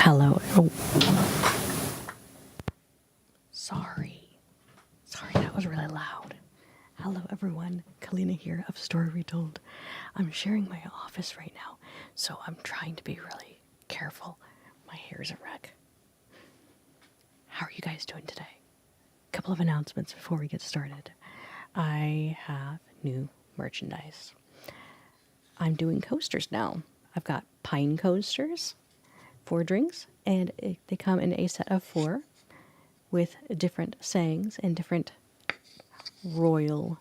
Hello. Oh. Sorry, that was really loud. Hello everyone, Calina here of StoryRetold. I'm sharing my office right now, so I'm trying to be really careful. My hair's a wreck. How are you guys doing today? A couple of announcements before we get started. I have new merchandise. I'm doing coasters now. I've got pine coasters, 4 drinks, and they come in a set of 4 with different sayings and different royal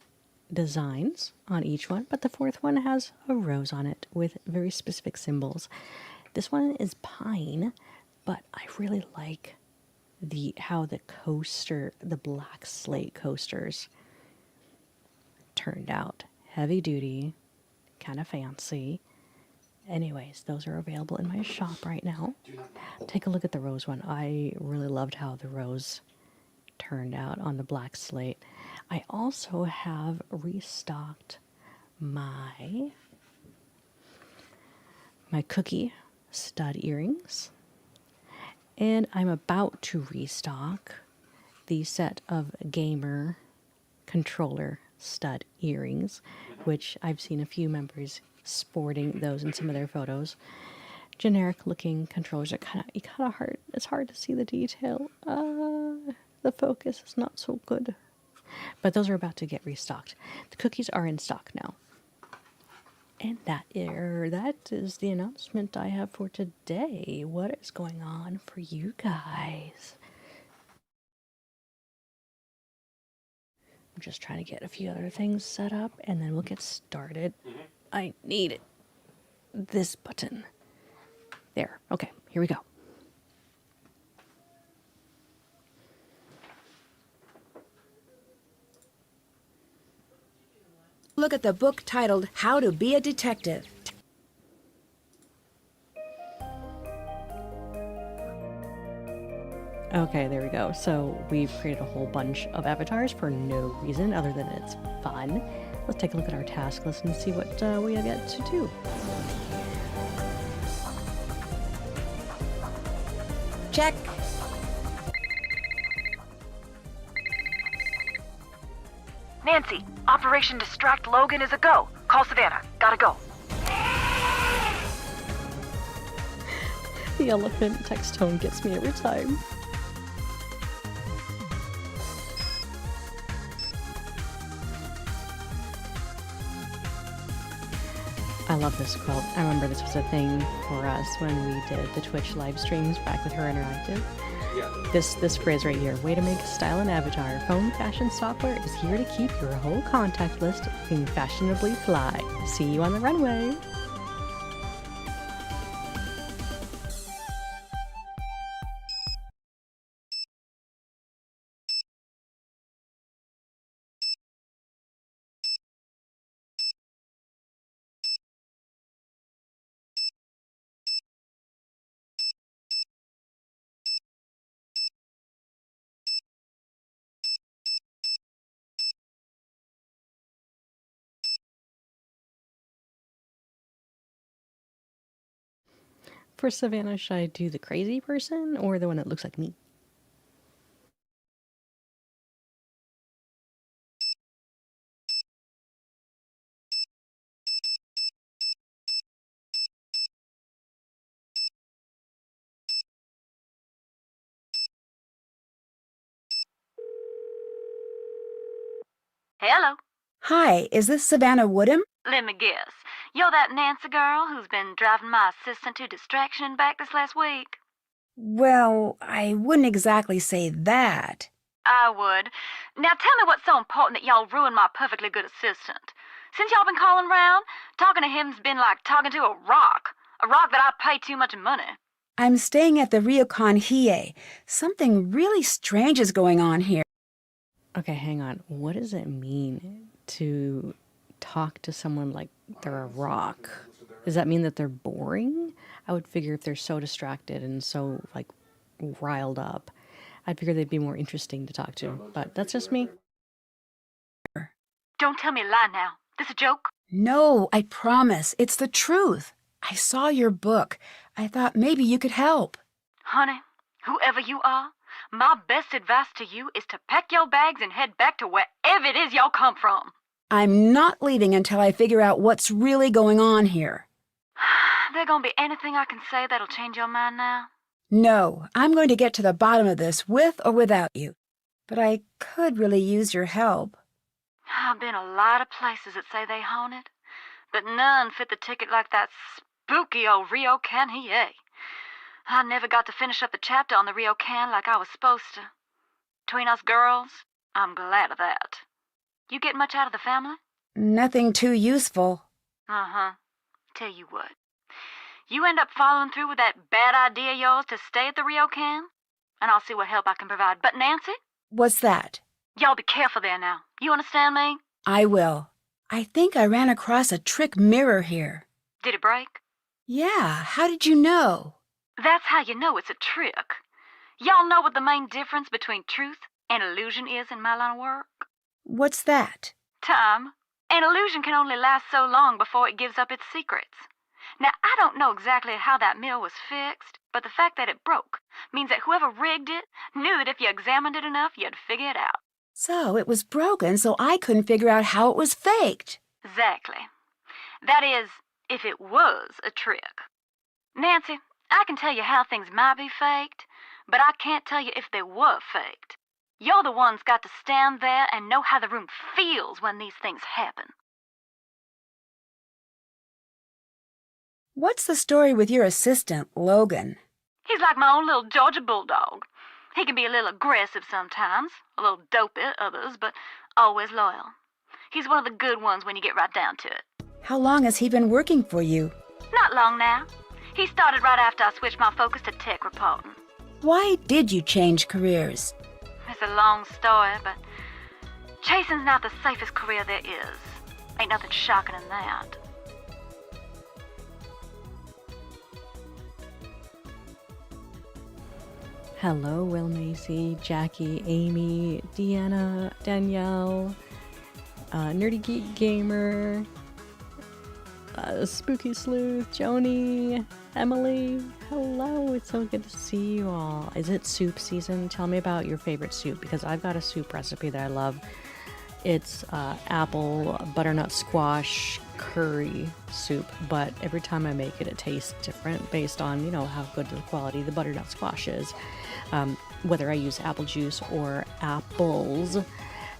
designs on each one, but the 4th one has a rose on it with very specific symbols. This one is pine, but I really like how the coaster, the black slate coasters, turned out. Heavy duty, kind of fancy. Anyways, those are available in my shop right now. Take a look at the rose one. I really loved how the rose turned out on the black slate. I also have restocked my cookie stud earrings. And I'm about to restock the set of gamer controller stud earrings, which I've seen a few members sporting those in some of their photos. Generic looking controllers are kind of hard. It's hard to see the detail. The focus is not so good. But those are about to get restocked. The cookies are in stock now. And that is the announcement I have for today. What is going on for you guys? I'm just trying to get a few other things set up and then we'll get started. I need this button. There. Okay, here we go. Look at the book titled How to Be a Detective. Okay, there we go. So we've created a whole bunch of avatars for no reason other than it's fun. Let's take a look at our task list and see what we get to do. Check. Nancy, Operation Distract Logan is a go. Call Savannah. Gotta go. The elephant text tone gets me every time. I love this quilt. I remember this was a thing for us when we did the Twitch live streams back with Her Interactive. Yeah. This phrase right here, way to make style and avatar. Phone fashion software is here to keep your whole contact list looking fashionably fly. See you on the runway. For Savannah, should I do the crazy person or the one that looks like me? Hello. Hi, is this Savannah Woodham? Let me guess. You're that Nancy girl who's been driving my assistant to distraction and back this last week? Well, I wouldn't exactly say that. I would. Now tell me what's so important that y'all ruined my perfectly good assistant. Since y'all been calling round, talking to him's been like talking to a rock. A rock that I pay too much money. I'm staying at the Ryokan Hiei. Something really strange is going on here. Okay, hang on. What does it mean to talk to someone like they're a rock? Does that mean that they're boring? I would figure if they're so distracted and so, like, riled up, I'd figure they'd be more interesting to talk to. But that's just me. Don't tell me a lie now. This a joke? No, I promise. It's the truth. I saw your book. I thought maybe you could help. Honey, whoever you are, my best advice to you is to pack your bags and head back to wherever it is y'all come from. I'm not leaving until I figure out what's really going on here. There gonna be anything I can say that'll change your mind now? No, I'm going to get to the bottom of this with or without you. But I could really use your help. I've been a lot of places that say they haunted, but none fit the ticket like that spooky old Rio Can Hiei. I never got to finish up the chapter on the Rio Can like I was supposed to. Between us girls, I'm glad of that. You get much out of the family? Nothing too useful. Uh-huh. Tell you what. You end up following through with that bad idea of yours to stay at the Rio Can, and I'll see what help I can provide. But Nancy? What's that? Y'all be careful there now. You understand me? I will. I think I ran across a trick mirror here. Did it break? Yeah, how did you know? That's how you know it's a trick. Y'all know what the main difference between truth and illusion is in my line of work? What's that? Time. An illusion can only last so long before it gives up its secrets. Now, I don't know exactly how that mill was fixed, but the fact that it broke means that whoever rigged it knew that if you examined it enough, you'd figure it out. So it was broken, so I couldn't figure out how it was faked. Exactly. That is, if it was a trick. Nancy, I can tell you how things might be faked, but I can't tell you if they were faked. You're the ones got to stand there and know how the room feels when these things happen. What's the story with your assistant, Logan? He's like my own little Georgia bulldog. He can be a little aggressive sometimes, a little dopey at others, but always loyal. He's one of the good ones when you get right down to it. How long has he been working for you? Not long now. He started right after I switched my focus to tech reporting. Why did you change careers? It's a long story, but chasing's not the safest career there is. Ain't nothing shocking in that. Hello, Will Macy, Jackie, Amy, Deanna, Danielle, Nerdy Geek Gamer, Spooky Sleuth, Joni, Emily. Hello, it's so good to see you all. Is it soup season? Tell me about your favorite soup, because I've got a soup recipe that I love. It's apple butternut squash curry soup, but every time I make it, it tastes different based on, you know, how good the quality the butternut squash is. Whether I use apple juice or apples,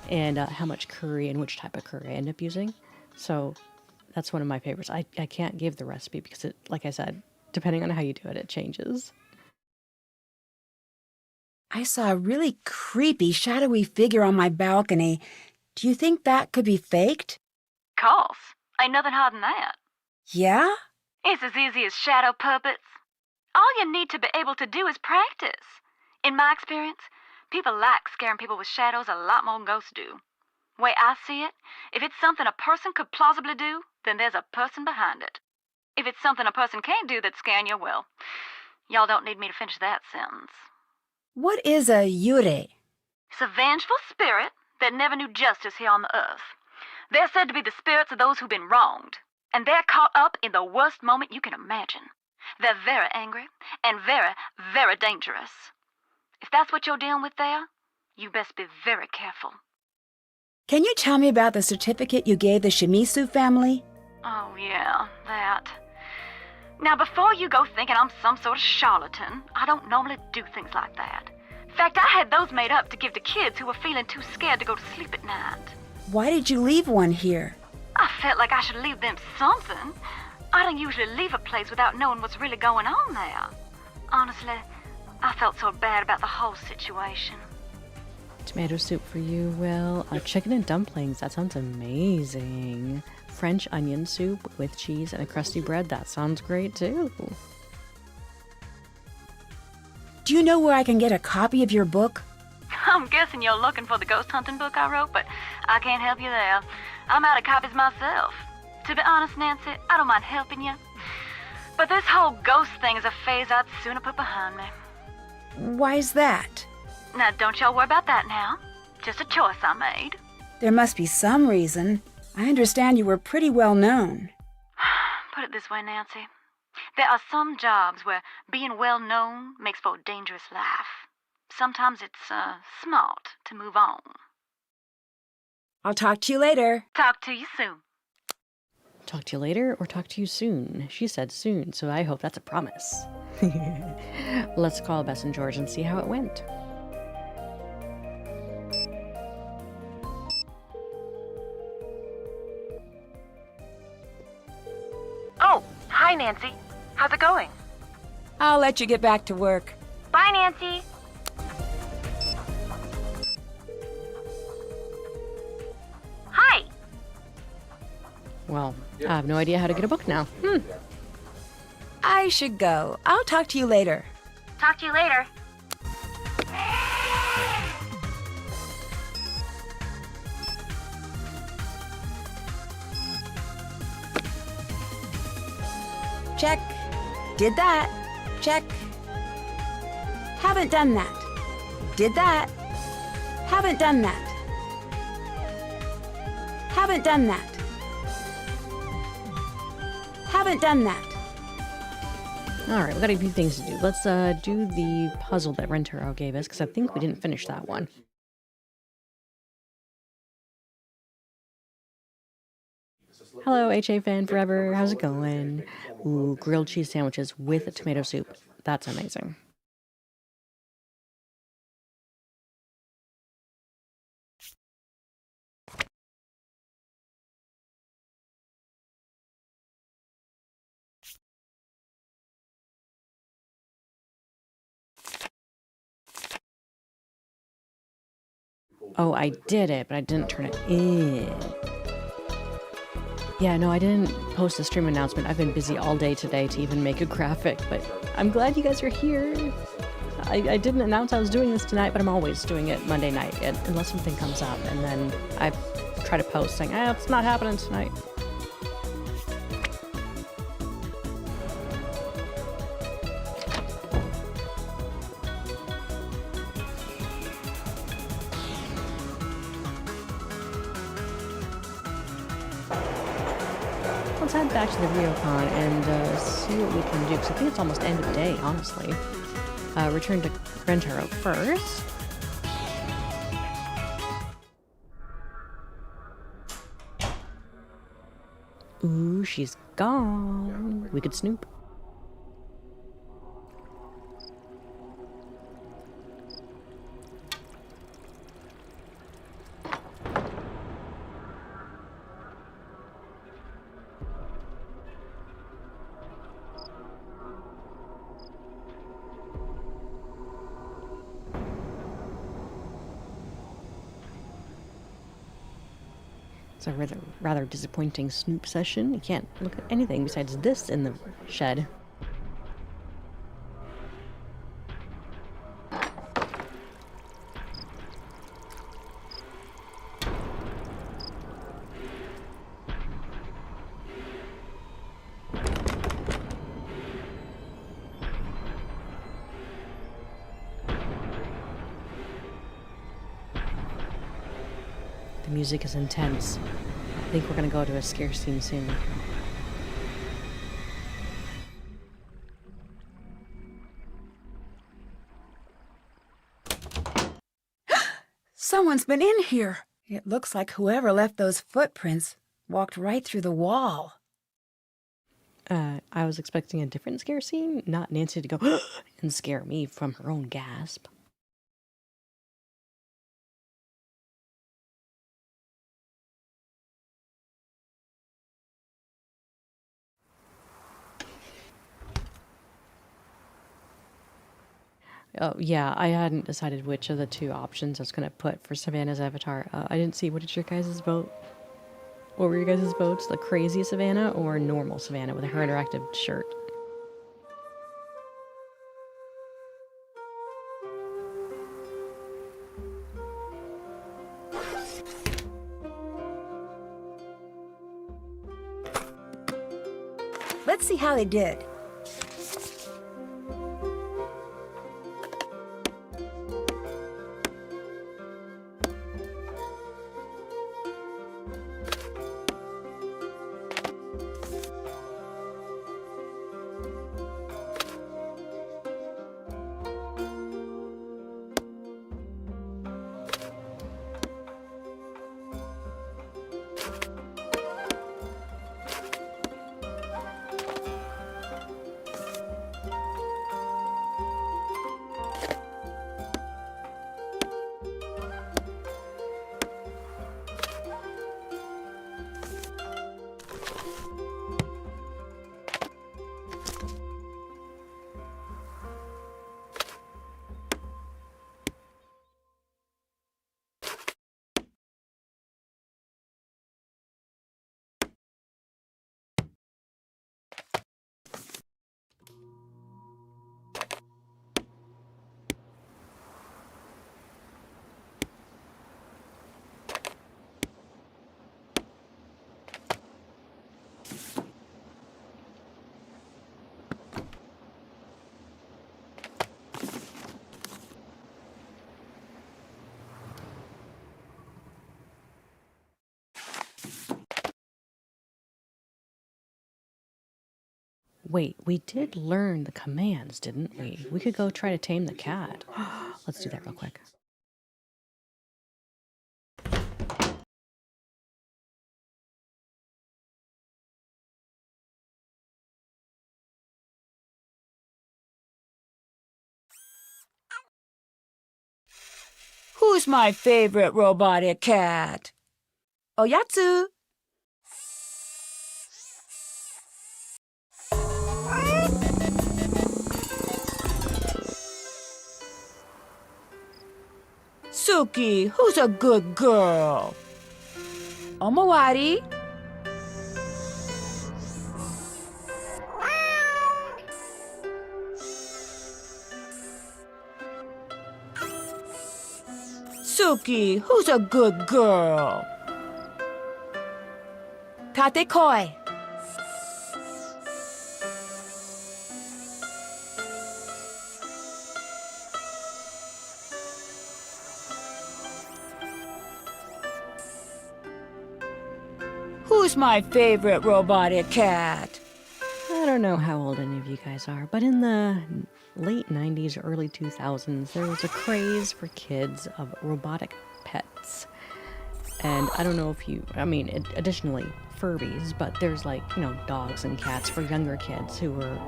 and how much curry and which type of curry I end up using. So that's one of my favorites. I can't give the recipe because it, like I said, depending on how you do it, it changes. I saw a really creepy, shadowy figure on my balcony. Do you think that could be faked? Course. Ain't nothing hard than that. Yeah? It's as easy as shadow puppets. All you need to be able to do is practice. In my experience, people like scaring people with shadows a lot more than ghosts do. Way I see it, if it's something a person could plausibly do, then there's a person behind it. If it's something a person can't do that's scaring you, well, y'all don't need me to finish that sentence. What is a yure? It's a vengeful spirit that never knew justice here on the earth. They're said to be the spirits of those who've been wronged, and they're caught up in the worst moment you can imagine. They're very angry and very, very dangerous. If that's what you're dealing with there, you best be very careful. Can you tell me about the certificate you gave the Shimizu family? Oh, yeah, that. Now, before you go thinking I'm some sort of charlatan, I don't normally do things like that. In fact, I had those made up to give to kids who were feeling too scared to go to sleep at night. Why did you leave one here? I felt like I should leave them something. I don't usually leave a place without knowing what's really going on there. Honestly, I felt so bad about the whole situation. Tomato soup for you, Will. Chicken and dumplings, that sounds amazing. French onion soup with cheese and a crusty bread, that sounds great too. Do you know where I can get a copy of your book? I'm guessing you're looking for the ghost hunting book I wrote, but I can't help you there. I'm out of copies myself. To be honest, Nancy, I don't mind helping you. But this whole ghost thing is a phase I'd sooner put behind me. Why's that? Now, don't y'all worry about that now. Just a choice I made. There must be some reason. I understand you were pretty well known. Put it this way, Nancy. There are some jobs where being well known makes for a dangerous life. Sometimes it's smart to move on. I'll talk to you later. Talk to you soon. Talk to you later or talk to you soon? She said soon, so I hope that's a promise. Let's call Bess and George and see how it went. Oh, hi, Nancy. How's it going? I'll let you get back to work. Bye, Nancy. Hi. Well, I have no idea how to get a book now. I should go. I'll talk to you later. Talk to you later. Check. Did that. Check. Haven't done that. Did that. Haven't done that. Haven't done that. Haven't done that. All right, we got a few things to do. Let's do the puzzle that Rentaro gave us, because I think we didn't finish that one. Hello, HA fan forever. How's it going? Ooh, grilled cheese sandwiches with tomato soup. That's amazing. Oh, I did it, but I didn't turn it in. Yeah, no, I didn't post a stream announcement. I've been busy all day today to even make a graphic, but I'm glad you guys are here. I didn't announce I was doing this tonight, but I'm always doing it Monday night, unless something comes up, and then I try to post saying, it's not happening tonight. Let's head back to the Ryokon and see what we can do, because I think it's almost end of day, honestly. Return to Rentaro first. Ooh, she's gone. We could snoop. It's a rather disappointing snoop session. You can't look at anything besides this in the shed. The music is intense. I think we're gonna go to a scare scene soon. Someone's been in here. It looks like whoever left those footprints walked right through the wall. I was expecting a different scare scene, not Nancy to go and scare me from her own gasp. Oh, yeah, I hadn't decided which of the two options I was going to put for Savannah's avatar. I didn't see. What did your guys' vote? What were your guys' votes? The crazy Savannah or normal Savannah with her interactive shirt? Let's see how they did. Wait, we did learn the commands, didn't we? We could go try to tame the cat. Let's do that real quick. Who's my favorite robotic cat? Oyatsu. Suki, who's a good girl? Omawari. Suki, who's a good girl? Tatekoi. Who's my favorite robotic cat? I don't know how old any of you guys are, but in the late 90s, early 2000s, there was a craze for kids of robotic pets. And I don't know if you, additionally, Furbies, but there's like, dogs and cats for younger kids who were,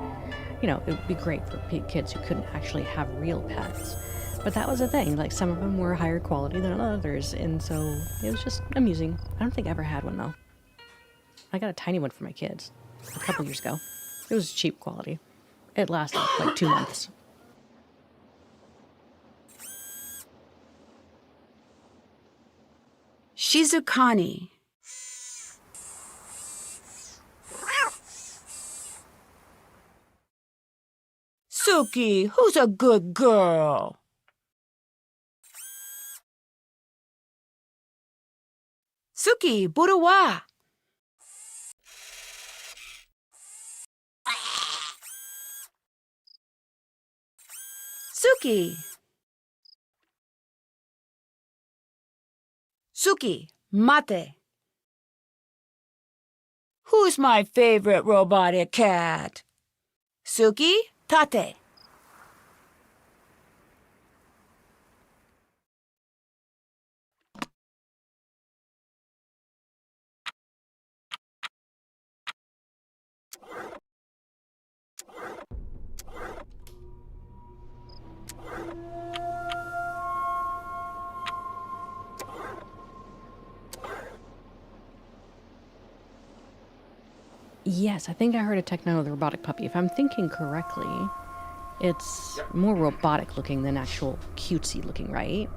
it would be great for kids who couldn't actually have real pets. But that was a thing. Like, some of them were higher quality than others, and so it was just amusing. I don't think I ever had one, though. I got a tiny one for my kids a couple years ago. It was cheap quality. It lasted like 2 months. Shizukani. Suki, who's a good girl? Suki, Burawa. Suki. Suki, mate. Who's my favorite robotic cat? Suki, tate. Yes, I think I heard a Techno the robotic puppy. If I'm thinking correctly, it's more robotic looking than actual cutesy looking, right?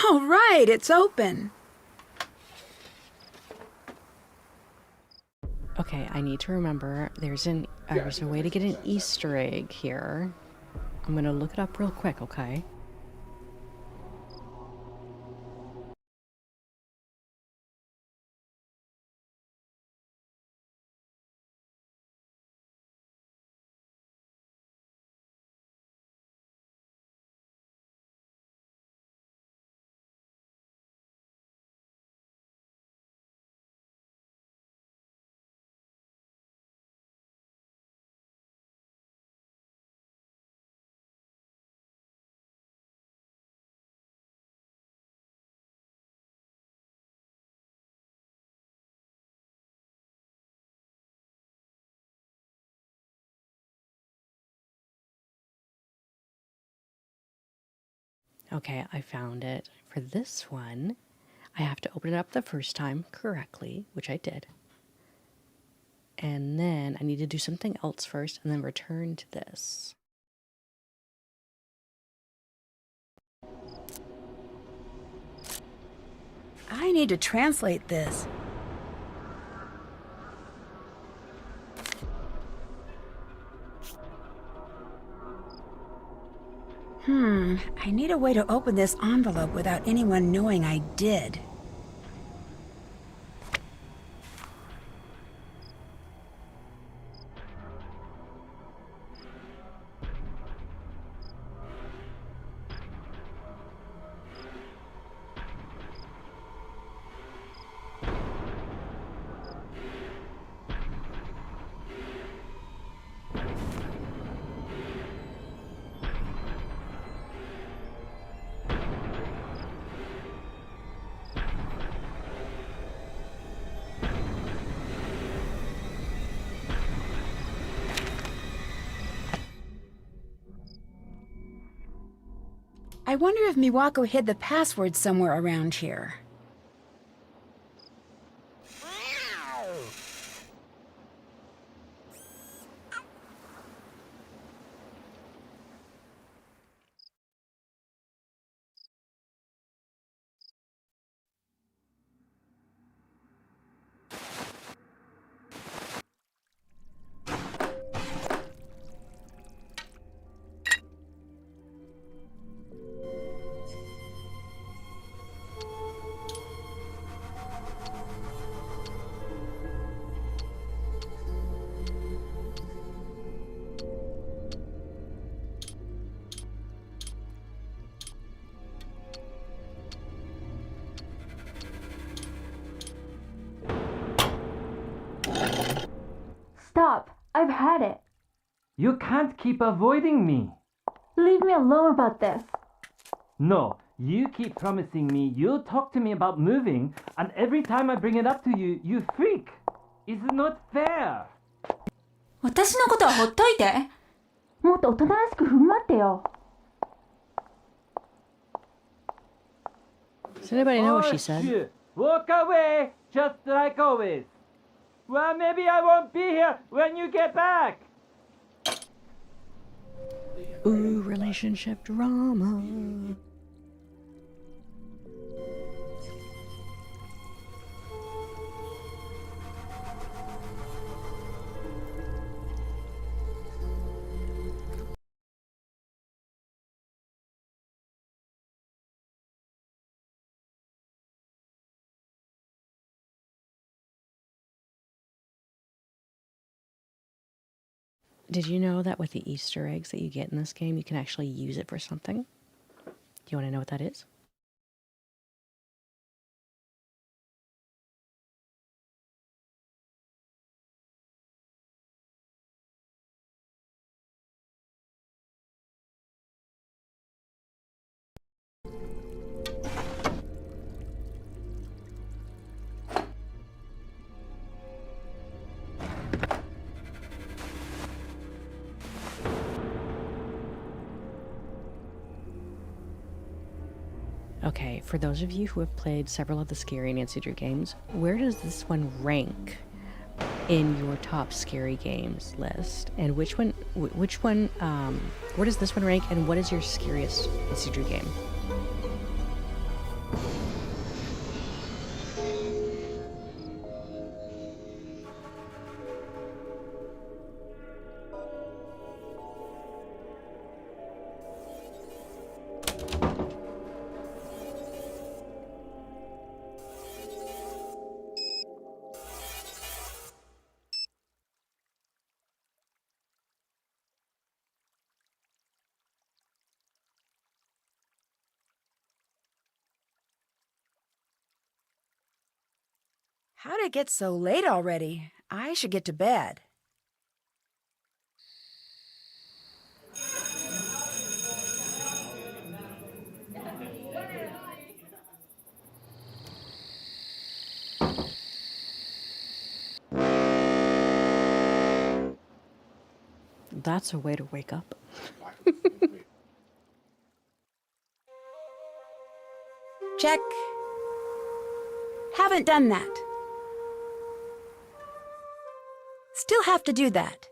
All right, it's open. Okay, I need to remember there's a way to get an Easter egg here. I'm gonna look it up real quick, okay? Okay, I found it. For this one, I have to open it up the first time correctly, which I did. And then I need to do something else first and then return to this. I need to translate this. I need a way to open this envelope without anyone knowing I did. I wonder if Miwako hid the password somewhere around here. Stop. I've had it. You can't keep avoiding me. Leave me alone about this. No, you keep promising me you'll talk to me about moving, and every time I bring it up to you, you freak. It's not fair. 私のことはほっといて。もっと大人らしく振る舞ってよ。Does anybody know what she Oh, said? shoot. Walk away, just like always. Well, maybe I won't be here when you get back. Ooh, relationship drama. Did you know that with the Easter eggs that you get in this game, you can actually use it for something? Do you want to know what that is? Okay, for those of you who have played several of the Scary Nancy Drew games, where does this one rank in your top scary games list? And which one, where does this one rank, and what is your scariest Nancy Drew game? How'd it get so late already? I should get to bed. That's a way to wake up. Check. Haven't done that. Still have to do that.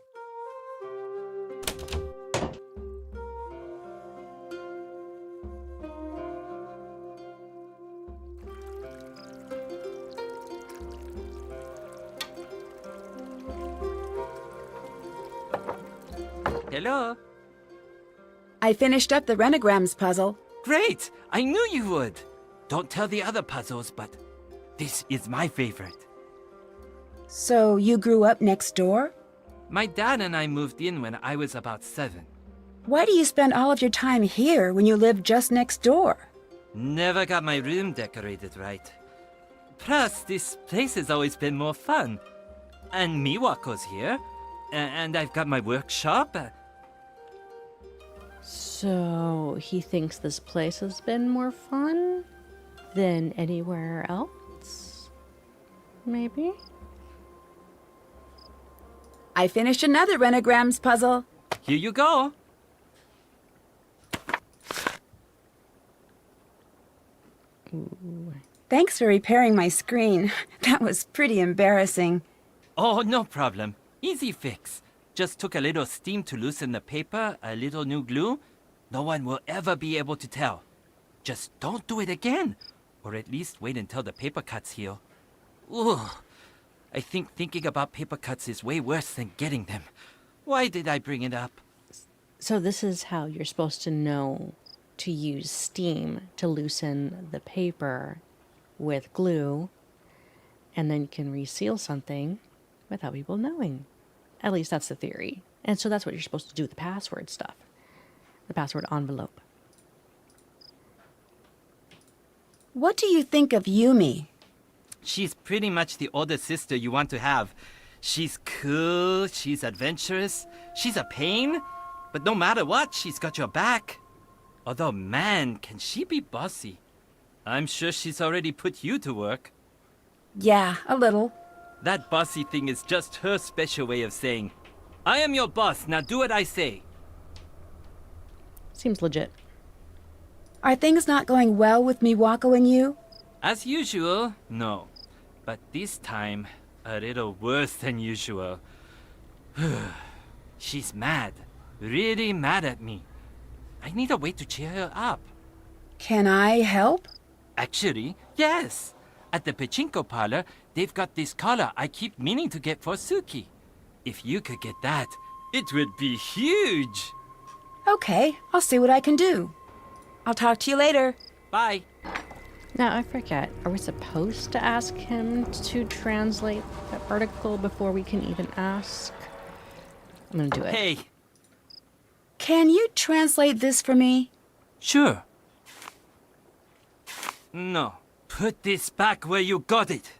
Hello? I finished up the Renograms puzzle. Great! I knew you would! Don't tell the other puzzles, but this is my favorite. So you grew up next door? My dad and I moved in when I was about 7. Why do you spend all of your time here when you live just next door? Never got my room decorated right. Plus, this place has always been more fun. And Miwako's here. And I've got my workshop. So he thinks this place has been more fun than anywhere else? Maybe? I finished another Renograms puzzle. Here you go. Ooh. Thanks for repairing my screen. That was pretty embarrassing. Oh, no problem. Easy fix. Just took a little steam to loosen the paper, a little new glue. No one will ever be able to tell. Just don't do it again. Or at least wait until the paper cuts heal. Ooh. I think thinking about paper cuts is way worse than getting them. Why did I bring it up? So this is how you're supposed to know to use steam to loosen the paper with glue, and then you can reseal something without people knowing. At least that's the theory. And so that's what you're supposed to do with the password stuff. The password envelope. What do you think of Yumi? She's pretty much the older sister you want to have. She's cool, she's adventurous, she's a pain, but no matter what, she's got your back. Although, man, can she be bossy. I'm sure she's already put you to work. Yeah, a little. That bossy thing is just her special way of saying, I am your boss, now do what I say. Seems legit. Are things not going well with Miwako and you? As usual, no. But this time, a little worse than usual. She's mad. Really mad at me. I need a way to cheer her up. Can I help? Actually, yes. At the pachinko parlor, they've got this collar I keep meaning to get for Suki. If you could get that, it would be huge. Okay, I'll see what I can do. I'll talk to you later. Bye. Now, I forget. Are we supposed to ask him to translate the article before we can even ask? I'm gonna do it. Hey. Can you translate this for me? Sure. No. Put this back where you got it.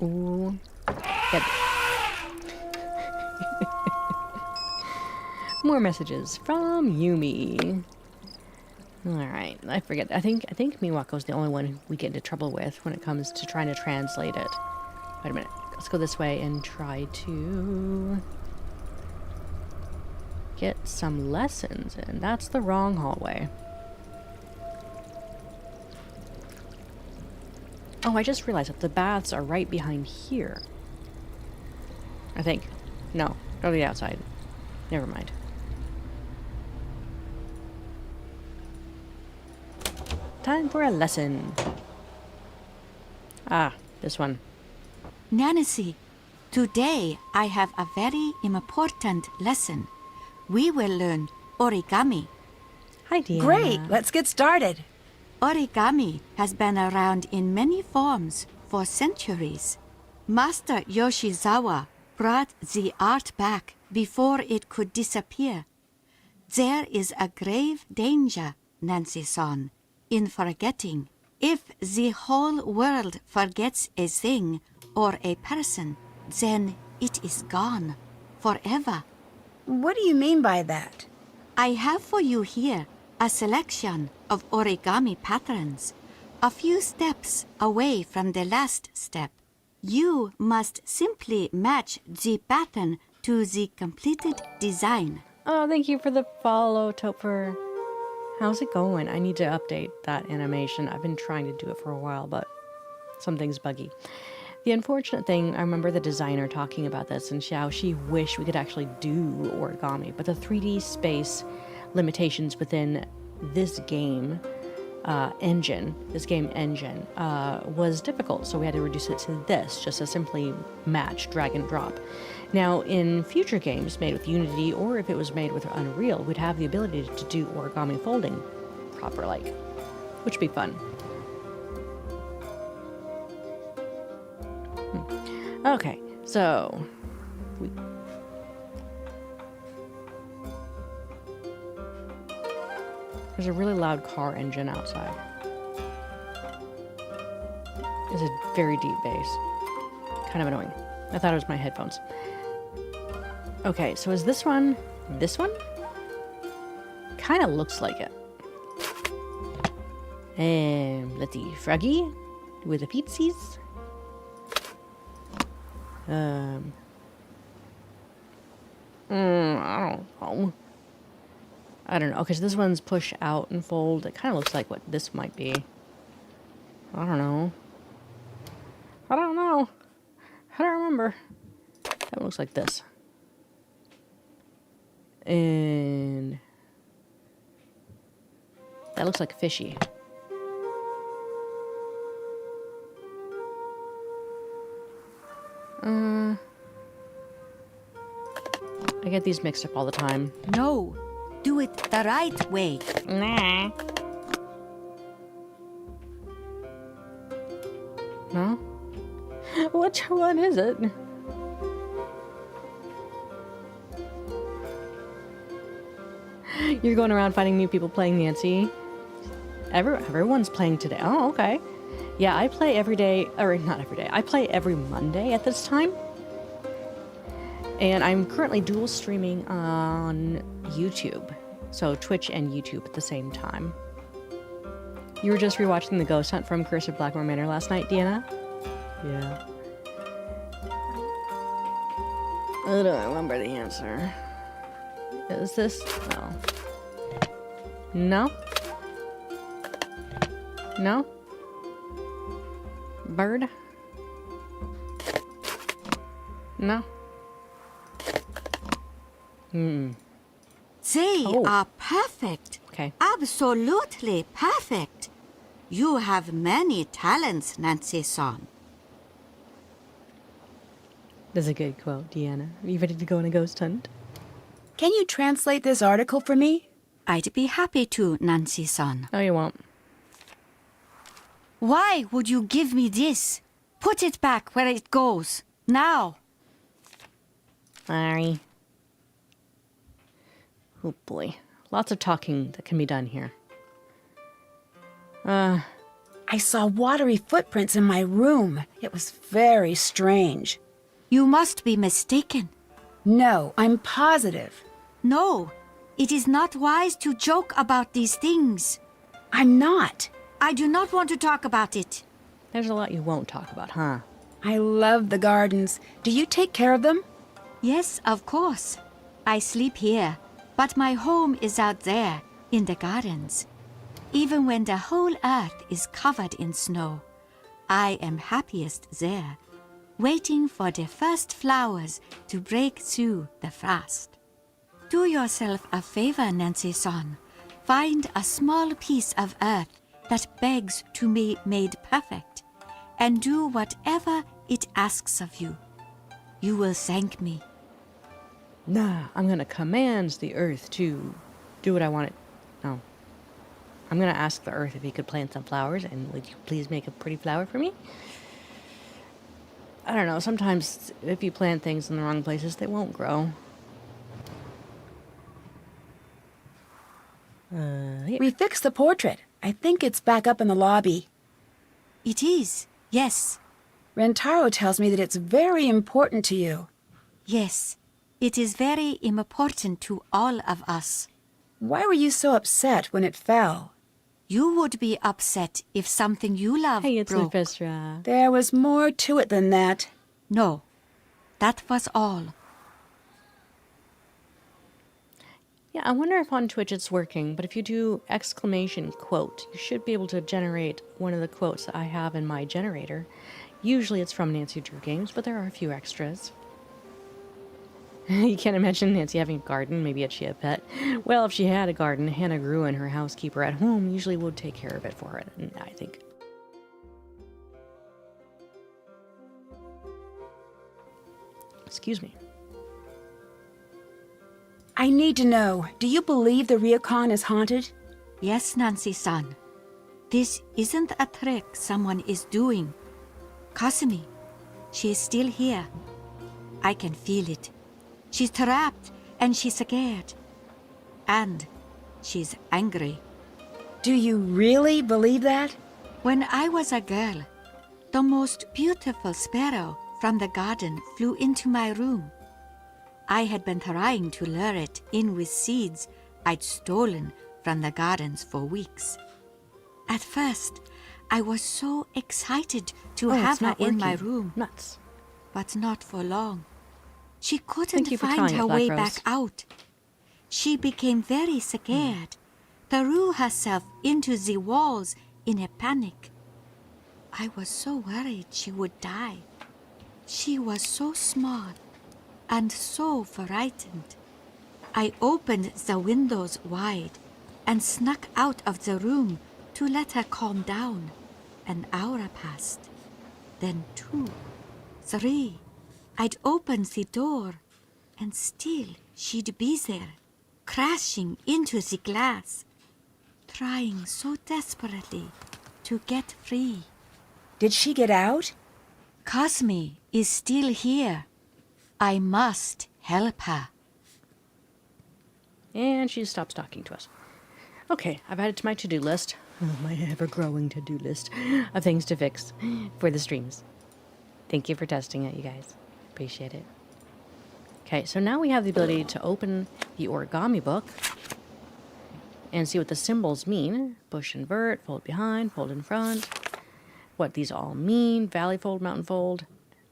Ooh. Good. More messages from Yumi. Alright, I forget. I think Miwako's the only one who we get into trouble with when it comes to trying to translate it. Wait a minute. Let's go this way and try to get some lessons in. That's the wrong hallway. Oh, I just realized that the baths are right behind here. I think. No, go to the outside. Never mind. Time for a lesson. Ah, this one. Nancy, today I have a very important lesson. We will learn origami. Hi, Deanna. Great, let's get started. Origami has been around in many forms for centuries. Master Yoshizawa brought the art back before it could disappear. There is a grave danger, Nancy-san, in forgetting. If the whole world forgets a thing or a person, then it is gone forever. What do you mean by that? I have for you here a selection of origami patterns, a few steps away from the last step. You must simply match the pattern to the completed design. Oh, thank you for the follow, Topher. How's it going? I need to update that animation. I've been trying to do it for a while, but something's buggy. The unfortunate thing, I remember the designer talking about this and how she wished we could actually do origami, but the 3D space limitations within this game engine was difficult, so we had to reduce it to this, just to simply match drag and drop. Now, in future games made with Unity, or if it was made with Unreal, we'd have the ability to do origami folding proper-like, which would be fun. Okay, so there's a really loud car engine outside. It's a very deep bass. Kind of annoying. I thought it was my headphones. Okay, so is this one this one? Kind of looks like it. Let's see, Froggy with the pizzas. I don't know. Okay, so this one's push out and fold. It kind of looks like what this might be. I don't know. I don't remember. That one looks like this. And that looks like fishy. I get these mixed up all the time. No, do it the right way. Nah. No? Which one is it? You're going around finding new people playing Nancy? Everyone's playing today. Oh, okay. Yeah, I play every day, or not every day. I play every Monday at this time. And I'm currently dual streaming on YouTube. So Twitch and YouTube at the same time. You were just rewatching The Ghost Hunt from Curse of Blackmore Manor last night, Deanna? Yeah. I don't remember the answer. Is this? Oh. No? No? Bird? No? They are perfect. Okay. Absolutely perfect. You have many talents, Nancy-san. That's a good quote, Deanna. Are you ready to go on a ghost hunt? Can you translate this article for me? I'd be happy to, Nancy-san. No, you won't. Why would you give me this? Put it back where it goes. Now. Sorry. Oh boy. Lots of talking that can be done here. I saw watery footprints in my room. It was very strange. You must be mistaken. No, I'm positive. No, it is not wise to joke about these things. I'm not. I do not want to talk about it. There's a lot you won't talk about, huh? I love the gardens. Do you take care of them? Yes, of course. I sleep here, but my home is out there, in the gardens. Even when the whole earth is covered in snow, I am happiest there, waiting for the first flowers to break through the frost. Do yourself a favor, Nancy-san. Find a small piece of earth that begs to be made perfect, and do whatever it asks of you. You will thank me. Nah, I'm gonna command the earth to do what I want it. No. I'm gonna ask the earth if he could plant some flowers, and would you please make a pretty flower for me? I don't know, sometimes if you plant things in the wrong places, they won't grow. Yeah. We fixed the portrait. I think it's back up in the lobby. It is, yes, Rentaro tells me that it's very important to you. yes. It is very important to all of us. Why were you so upset when it fell? You would be upset if something you love Hey, it's broke. Lufistra. There was more to it than that. No, that was all. Yeah, I wonder if on Twitch it's working, but if you do exclamation quote, you should be able to generate one of the quotes that I have in my generator. Usually it's from Nancy Drew Games, but there are a few extras. You can't imagine Nancy having a garden. Maybe she had a pet. Well, if she had a garden, Hannah Gruen, her housekeeper at home, usually would take care of it for her, I think. Excuse me. I need to know, do you believe the Ryokan is haunted? Yes, Nancy-san. This isn't a trick someone is doing. Kasumi, she is still here. I can feel it. She's trapped and she's scared. And she's angry. Do you really believe that? When I was a girl, the most beautiful sparrow from the garden flew into my room. I had been trying to lure it in with seeds I'd stolen from the gardens for weeks. At first, I was so excited to have her in my room. Nuts. But not for long. She Thank couldn't you for find trying it, her Black way Rose. back out. She became very scared, threw herself into the walls in a panic. I was so worried she would die. She was so small and so frightened. I opened the windows wide and snuck out of the room to let her calm down. An hour passed, then 2, 3. I'd open the door, and still she'd be there, crashing into the glass, trying so desperately to get free. Did she get out? Kasumi is still here. I must help her. And she stops talking to us. Okay, I've added to my to-do list, my ever-growing to-do list of things to fix for the streams. Thank you for testing it, you guys. Appreciate it. Okay, so now we have the ability to open the origami book and see what the symbols mean. Push, invert, fold behind, fold in front. What these all mean. Valley fold, mountain fold,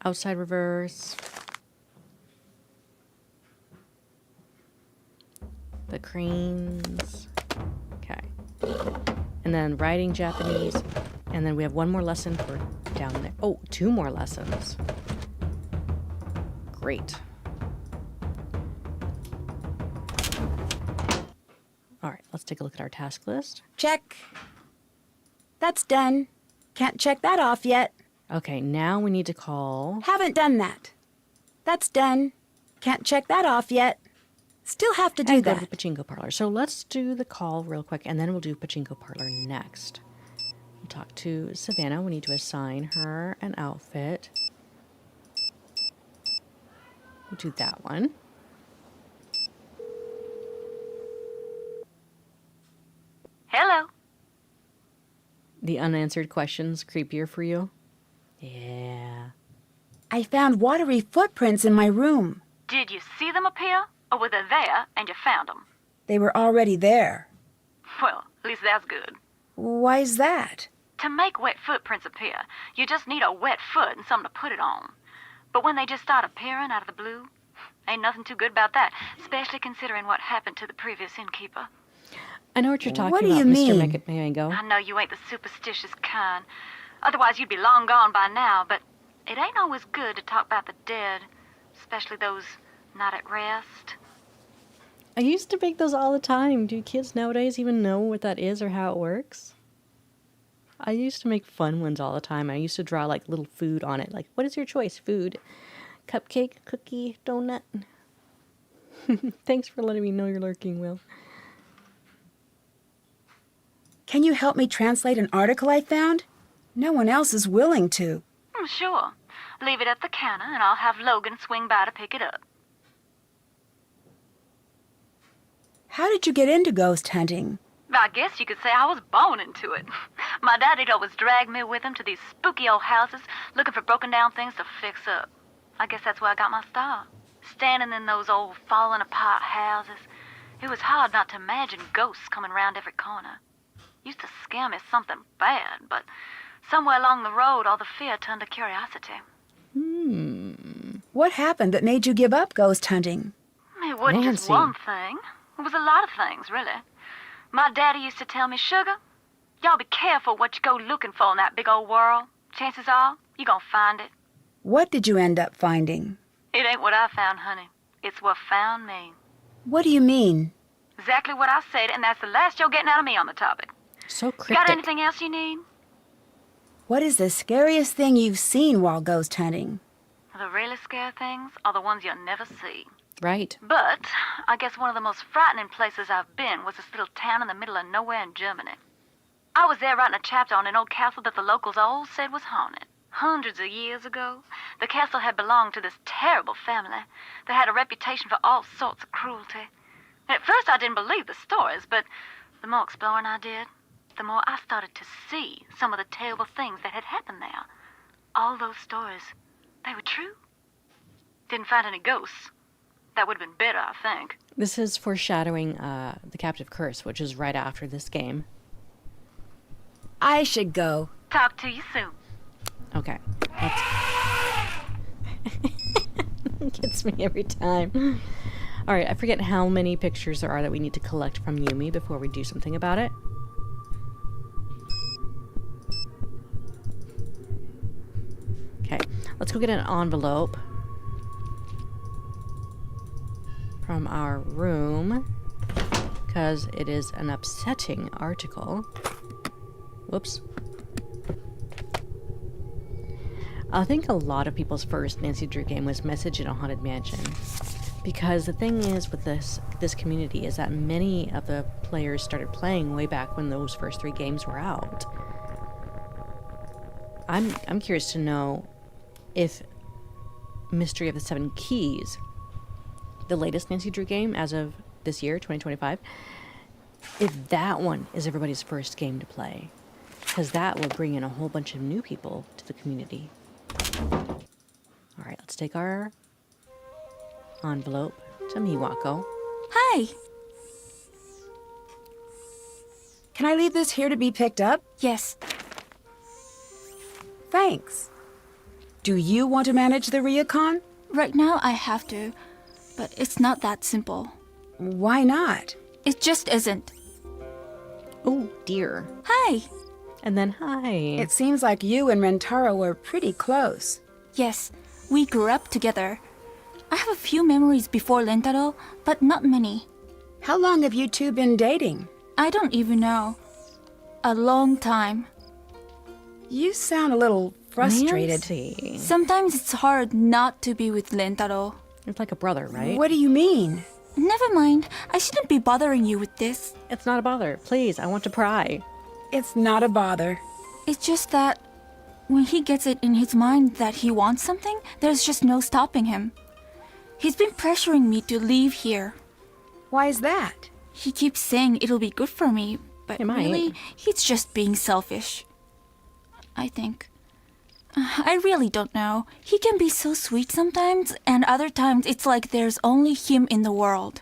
outside reverse. The cranes. Okay. And then writing Japanese. And then we have one more lesson for down there. Oh, 2 more lessons. Great. All right, let's take a look at our task list. Check. That's done. Can't check that off yet. Okay, now we need to call... Haven't done that. That's done. Can't check that off yet. Still have to do and go that. to the pachinko parlor. So let's do the call real quick, and then we'll do pachinko parlor next. We'll talk to Savannah. We need to assign her an outfit. We'll do that one. Hello. The unanswered questions creepier for you? Yeah. I found watery footprints in my room. Did you see them appear? Or were they there and you found them? They were already there. Well, at least that's good. Why's that? To make wet footprints appear, you just need a wet foot and something to put it on. But when they just start appearing out of the blue, ain't nothing too good about that, especially considering what happened to the previous innkeeper. I know what you're talking What do about, you Mr. mean? Mango. I know you ain't the superstitious kind. Otherwise, you'd be long gone by now, but it ain't always good to talk about the dead, especially those not at rest. I used to make those all the time. Do kids nowadays even know what that is or how it works? I used to make fun ones all the time. I used to draw like little food on it. Like, what is your choice? Food, cupcake, cookie, donut. Thanks for letting me know you're lurking, Will. Can you help me translate an article I found? No one else is willing to. Sure. Leave it at the counter, and I'll have Logan swing by to pick it up. How did you get into ghost hunting? I guess you could say I was born into it. My daddy'd always drag me with him to these spooky old houses, looking for broken down things to fix up. I guess that's where I got my start. Standing in those old falling apart houses, it was hard not to imagine ghosts coming round every corner. Used to scare me something bad, but somewhere along the road, all the fear turned to curiosity. What happened that made you give up ghost hunting? It wasn't just Nancy. one thing. It was a lot of things, really. My daddy used to tell me, Sugar, y'all be careful what you go looking for in that big old world. Chances are, you gonna find it. What did you end up finding? It ain't what I found, honey. It's what found me. What do you mean? Exactly what I said, and that's the last you're getting out of me on the topic. So You cryptic. got anything else you need? What is the scariest thing you've seen while ghost hunting? The really scary things are the ones you'll never see. Right. But I guess one of the most frightening places I've been was this little town in the middle of nowhere in Germany. I was there writing a chapter on an old castle that the locals all said was haunted. Hundreds of years ago, the castle had belonged to this terrible family that had a reputation for all sorts of cruelty. And at first I didn't believe the stories, but the more exploring I did, the more I started to see some of the terrible things that had happened there. All those stories, they were true. Didn't find any ghosts. That would have been better, I think. This is foreshadowing The Captive Curse, which is right after this game. I should go. Talk to you soon. Okay. Gets me every time. All right, I forget how many pictures there are that we need to collect from Yumi before we do something about it. Okay, let's go get an envelope from our room because it is an upsetting article. Whoops. I think a lot of people's first Nancy Drew game was Message in a Haunted Mansion. Because the thing is with this community is that many of the players started playing way back when those first 3 games were out. I'm curious to know if Mystery of the Seven Keys, the latest Nancy Drew game as of this year, 2025, if that one is everybody's first game to play. Because that will bring in a whole bunch of new people to the community. Alright, let's take our envelope to Miwako. Hi. Can I leave this here to be picked up? Yes. Thanks. Do you want to manage the Ryukon? Right now I have to, but it's not that simple. Why not? It just isn't. Oh, dear. Hi. And then hi. It seems like you and Rentaro were pretty close. Yes, we grew up together. I have a few memories before Lentaro, but not many. How long have you two been dating? I don't even know. A long time. You sound a little frustrated. Nancy. Sometimes it's hard not to be with Lentaro. It's like a brother, right? What do you mean? Never mind. I shouldn't be bothering you with this. It's not a bother. Please, I want to pry. It's not a bother. It's just that when he gets it in his mind that he wants something, there's just no stopping him. He's been pressuring me to leave here. Why is that? He keeps saying it'll be good for me, but It might. really, he's just being selfish. I think. I really don't know. He can be so sweet sometimes, and other times it's like there's only him in the world.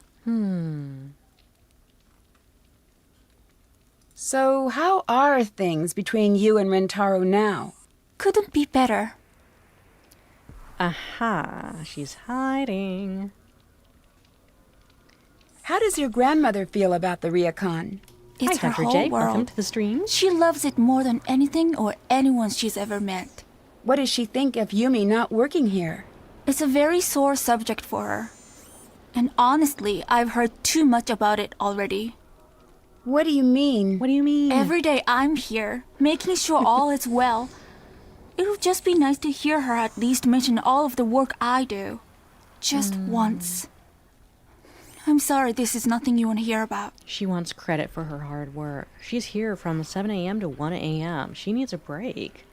So how are things between you and Rentaro now? Couldn't be better. Aha, she's hiding. How does your grandmother feel about the Ryukon? It's Hi, her Dr. whole J. world. Welcome to the stream. She loves it more than anything or anyone she's ever met. What does she think of Yumi not working here? It's a very sore subject for her. And honestly, I've heard too much about it already. What do you mean? What do you mean? Every day I'm here, making sure all is well. It would just be nice to hear her at least mention all of the work I do. Just once. I'm sorry this is nothing you want to hear about. She wants credit for her hard work. She's here from 7 a.m. to 1 a.m. She needs a break.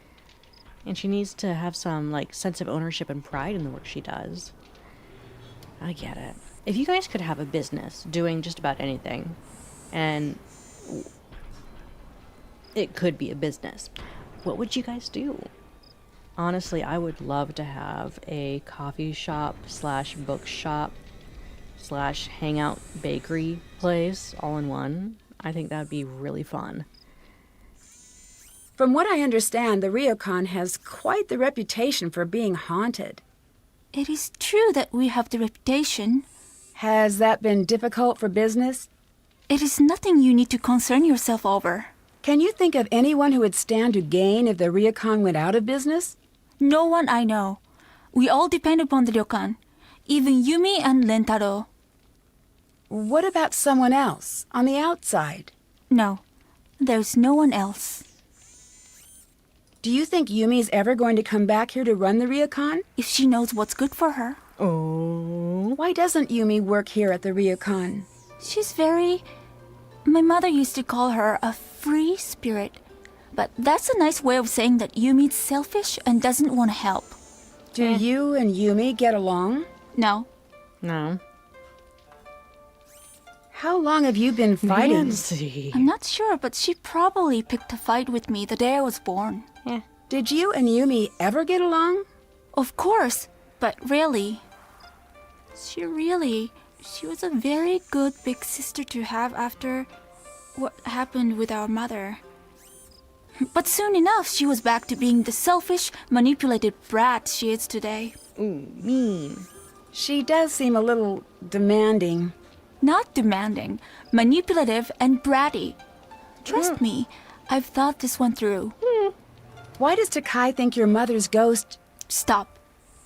And she needs to have some, sense of ownership and pride in the work she does. I get it. If you guys could have a business doing just about anything, and it could be a business, what would you guys do? Honestly, I would love to have a coffee shop / bookshop / hangout bakery place all in one. I think that would be really fun. From what I understand, the Ryukon has quite the reputation for being haunted. It is true that we have the reputation. Has that been difficult for business? It is nothing you need to concern yourself over. Can you think of anyone who would stand to gain if the ryokan went out of business? No one I know. We all depend upon the ryokan, even Yumi and Rentaro. What about someone else, on the outside? No, there's no one else. Do you think Yumi's ever going to come back here to run the ryokan? If she knows what's good for her. Oh. Why doesn't Yumi work here at the ryokan? She's very... My mother used to call her a free spirit. But that's a nice way of saying that Yumi's selfish and doesn't want to help. Do you and Yumi get along? No. No. How long have you been fighting? Nancy. I'm not sure, but she probably picked a fight with me the day I was born. Yeah. Did you and Yumi ever get along? Of course, but really... She was a very good big sister to have after what happened with our mother. But soon enough, she was back to being the selfish, manipulated brat she is today. Ooh, mean. She does seem a little demanding. Not demanding, manipulative and bratty. Trust me, I've thought this one through. Why does Takai think your mother's ghost... Stop.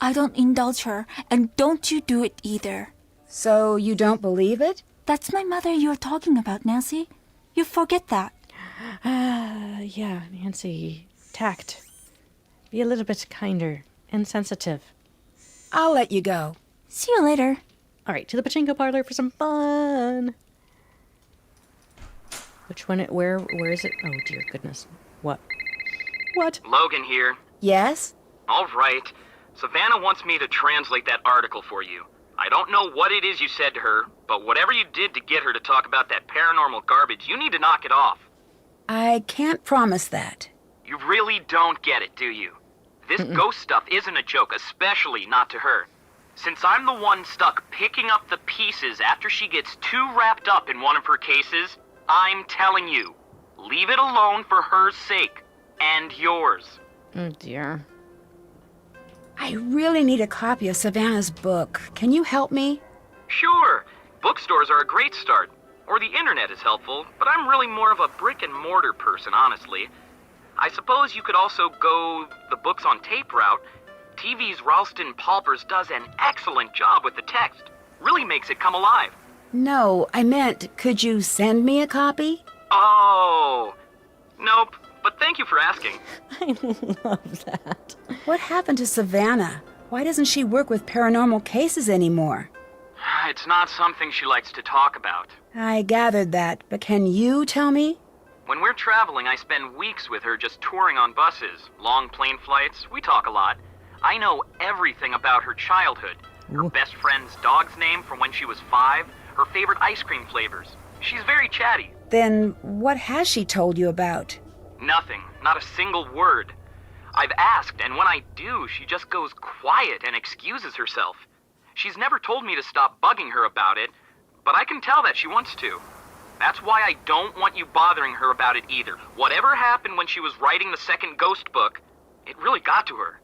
I don't indulge her, and don't you do it either. So you don't believe it? That's my mother you're talking about, Nancy. You forget that. Yeah, Nancy. Tact. Be a little bit kinder and sensitive. I'll let you go. See you later. All right, to the pachinko parlor for some fun. Which one? Where is it? Oh, dear goodness. What? What? Logan here. Yes? All right. Savannah wants me to translate that article for you. I don't know what it is you said to her, but whatever you did to get her to talk about that paranormal garbage, you need to knock it off. I can't promise that. You really don't get it, do you? This ghost stuff isn't a joke, especially not to her. Since I'm the one stuck picking up the pieces after she gets too wrapped up in one of her cases, I'm telling you, leave it alone for her sake. And yours. Oh, dear. I really need a copy of Savannah's book. Can you help me? Sure. Bookstores are a great start. Or the internet is helpful, but I'm really more of a brick and mortar person, honestly. I suppose you could also go the books on tape route. TV's Ralston Palpers does an excellent job with the text. Really makes it come alive. No, I meant, could you send me a copy? Oh. Nope. But thank you for asking. I love that. What happened to Savannah? Why doesn't she work with paranormal cases anymore? It's not something she likes to talk about. I gathered that, but can you tell me? When we're traveling, I spend weeks with her just touring on buses, long plane flights. We talk a lot. I know everything about her childhood. Her best friend's dog's name from when she was 5, her favorite ice cream flavors. She's very chatty. Then what has she told you about? Nothing. Not a single word. I've asked, and when I do, she just goes quiet and excuses herself. She's never told me to stop bugging her about it, but I can tell that she wants to. That's why I don't want you bothering her about it either. Whatever happened when she was writing the second ghost book, it really got to her.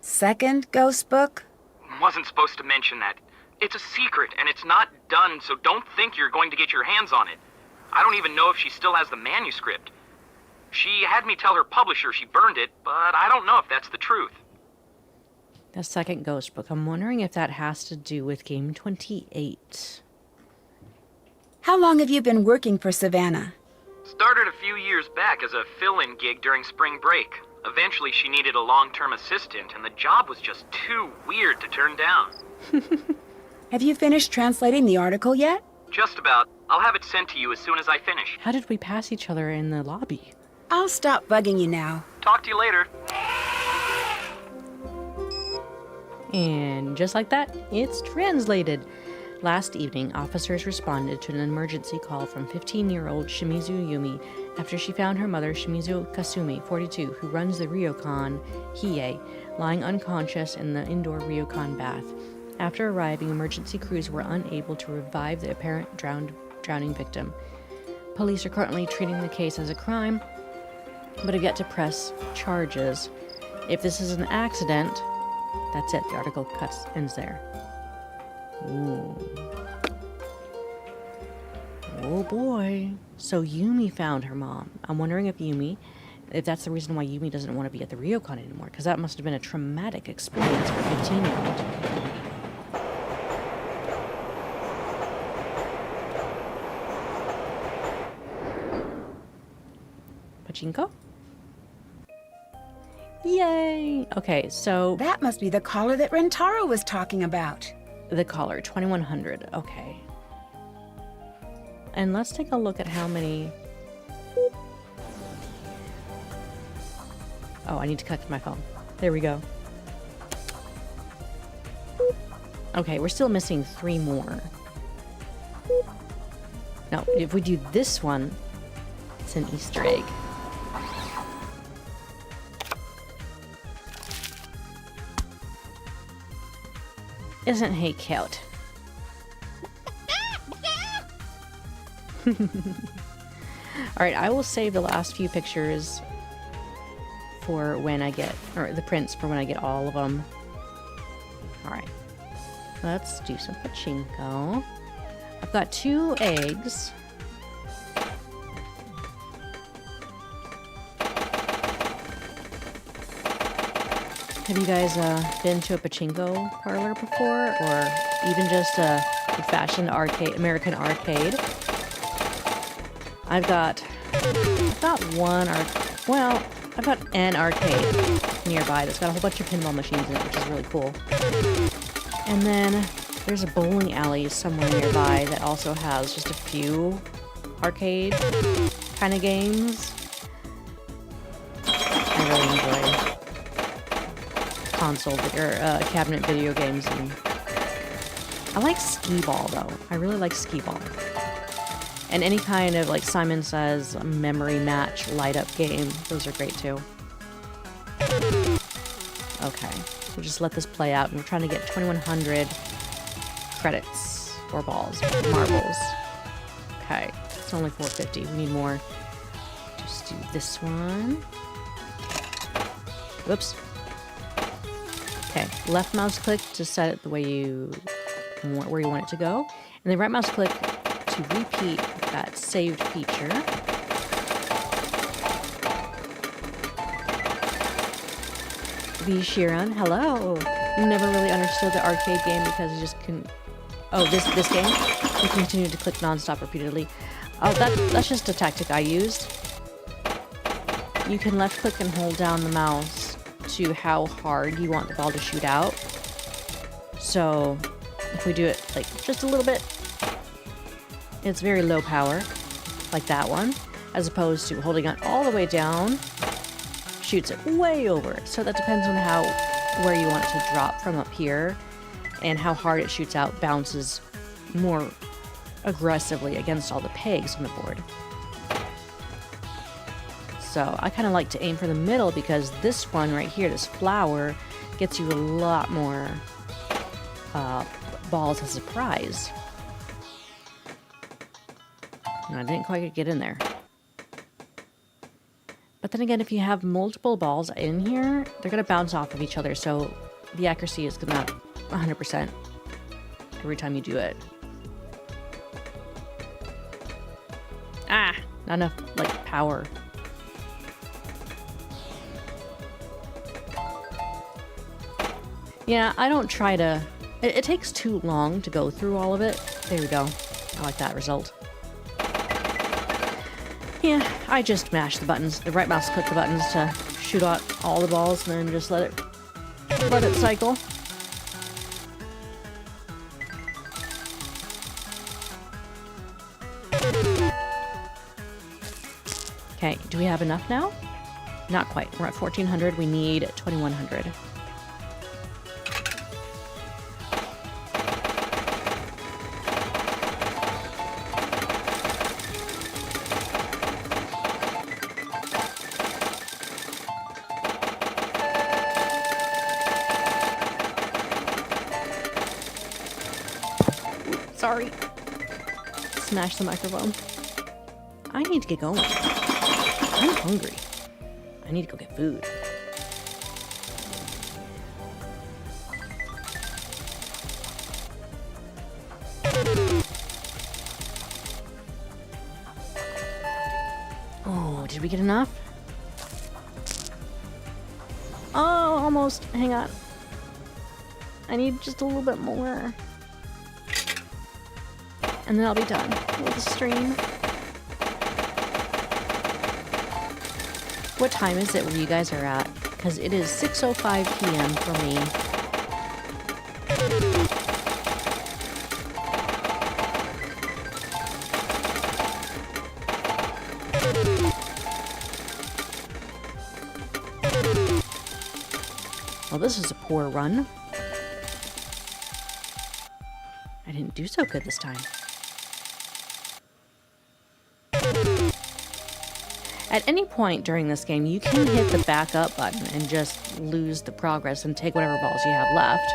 Second ghost book? Wasn't supposed to mention that. It's a secret, and it's not done, so don't think you're going to get your hands on it. I don't even know if she still has the manuscript. She had me tell her publisher she burned it, but I don't know if that's the truth. The second ghost book. I'm wondering if that has to do with game 28. How long have you been working for Savannah? Started a few years back as a fill-in gig during spring break. Eventually she needed a long-term assistant, and the job was just too weird to turn down. Have you finished translating the article yet? Just about. I'll have it sent to you as soon as I finish. How did we pass each other in the lobby? I'll stop bugging you now. Talk to you later. And just like that, it's translated. Last evening, officers responded to an emergency call from 15-year-old Shimizu Yumi after she found her mother, Shimizu Kasumi, 42, who runs the ryokan, Hiei, lying unconscious in the indoor ryokan bath. After arriving, emergency crews were unable to revive the apparent drowning victim. Police are currently treating the case as a crime, but have yet to press charges. If this is an accident, that's it. The article ends there. Ooh. Oh boy. So Yumi found her mom. I'm wondering if that's the reason why Yumi doesn't want to be at the Ryokon anymore, because that must have been a traumatic experience for a 15-year-old. Pachinko? Yay! Okay, so That must be the collar that Rentaro was talking about. the collar, 2100. Okay. And let's take a look at how many... Oh, I need to connect my phone. There we go. Okay, we're still missing 3 more. Now, if we do this one, it's an Easter egg. Isn't he cute? Alright, I will save the last few pictures for when I get, or the prints for when I get all of them. Alright, let's do some pachinko. I've got 2 eggs. Have you guys been to a pachinko parlor before, or even just a old-fashioned American arcade? I've got an arcade nearby that's got a whole bunch of pinball machines in it, which is really cool. And then there's a bowling alley somewhere nearby that also has just a few arcade kind of games. I really enjoy console or cabinet video games. And I like skee-ball though. I really like skee-ball. And any kind of, like Simon Says, memory match light up game. Those are great too. Okay, so just let this play out. And we're trying to get 2100 credits or balls, marbles. Okay, it's only 450. We need more. Just do this one. Whoops. Okay, left mouse click to set it the way you want, where you want it to go, and then right mouse click to repeat that saved feature. V. Shiran, hello. Never really understood the arcade game because you just can. Oh, this game. You continue to click non-stop repeatedly. Oh, that's just a tactic I used. You can left click and hold down the mouse to how hard you want the ball to shoot out. So if we do it like just a little bit, it's very low power, like that one, as opposed to holding it all the way down, shoots it way over. So that depends on where you want it to drop from up here, and how hard it shoots out bounces more aggressively against all the pegs on the board. So I kind of like to aim for the middle because this one right here, this flower, gets you a lot more balls as a prize. And I didn't quite get in there. But then again, if you have multiple balls in here, they're going to bounce off of each other, so the accuracy is not 100% every time you do it. Ah, not enough, like, power. Yeah, I don't try to... It takes too long to go through all of it. There we go. I like that result. Yeah, I just mash the buttons, the right mouse click the buttons to shoot out all the balls, and then just let it cycle. Okay, do we have enough now? Not quite. We're at 1400. We need 2100. Sorry. Smash the microphone. I need to get going. I'm hungry. I need to go get food. Did we get enough? Oh, almost. Hang on. I need just a little bit more. And then I'll be done with the stream. What time is it where you guys are at? Because it is 6:05 p.m. for me. Well, this is a poor run. I didn't do so good this time. At any point during this game, you can hit the back up button and just lose the progress and take whatever balls you have left.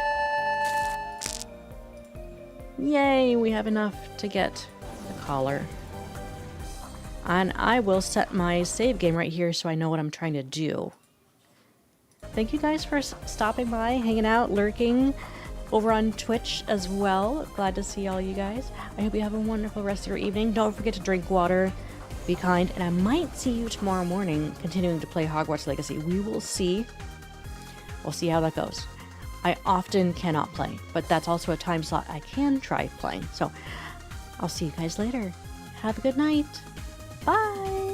Yay, we have enough to get the collar. And I will set my save game right here so I know what I'm trying to do. Thank you guys for stopping by, hanging out, lurking over on Twitch as well. Glad to see all you guys. I hope you have a wonderful rest of your evening. Don't forget to drink water, be kind, and I might see you tomorrow morning continuing to play Hogwarts Legacy. We will see. We'll see how that goes. I often cannot play, but that's also a time slot I can try playing. So I'll see you guys later. Have a good night. Bye.